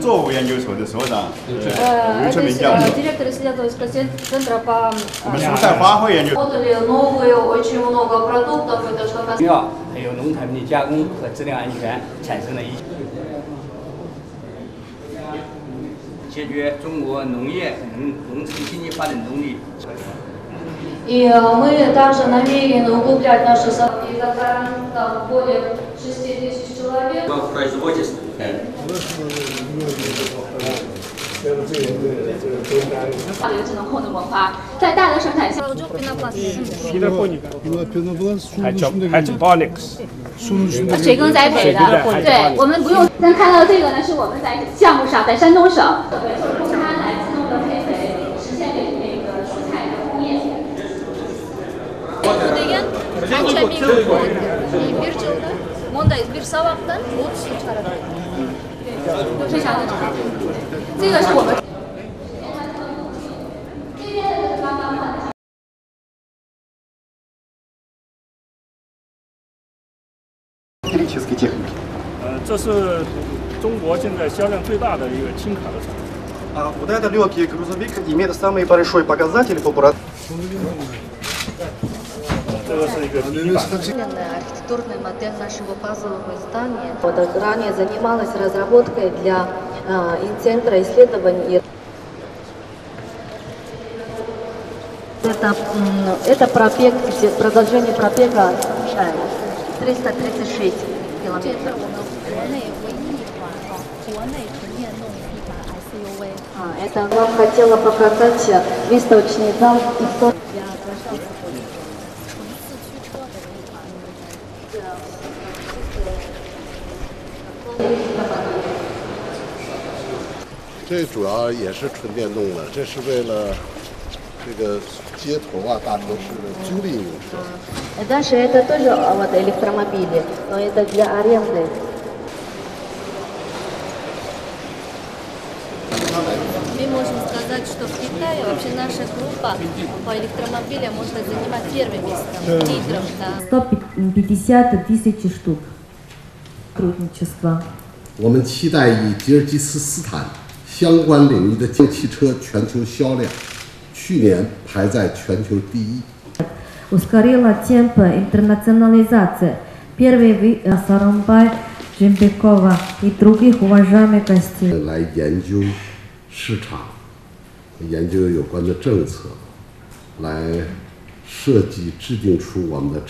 作物研究所的所长，吴春明教授。Директор исследовательского центра по 我们蔬菜花卉研究。новые, очень много продуктов, это что касается. 还有农产品的加工和质量安全产生了一些。解决中国农业农村经济发展动力。И мы также намерены углублять наши сотрудничество. Там более 6000 человек. 有智能控制文化，在大的生产线。水耕栽培的，对，我们不用。但看到这个呢，是我们在项目上，在山东省，用它来自动的配肥，实现那个蔬菜的工业。非常的长，这个是我们。这是中国现在销量最大的一个轻卡的产品。Вот этот легкий грузовик имеет самый большой показатель по продаже. 这个是一个底板。 Архитектурная модель нашего базового здания. Ранее занималась разработкой для Центра исследований. Это пробег, продолжение пробега 336 километров. Это вам хотела показать выставочный зал истории. 这主要也是纯电动的，这是为了这个街头啊、大城市的租赁用车。Дальше это тоже вот электромобили, но это для аренды. Мы можем сказать, что в Китае вообще наша группа по электромобилям может занимать первое место лидером. 150 тысяч штук сотрудничества. 我们期待与吉尔吉斯斯坦相关领域的汽车全球销量，去年排在全球第一。Ускорила темп интернационализации. Первый Сарамбай, Джембекова и других уважаемых гостей. 来研究市场，研究有关的政策，来设计制定出我们的。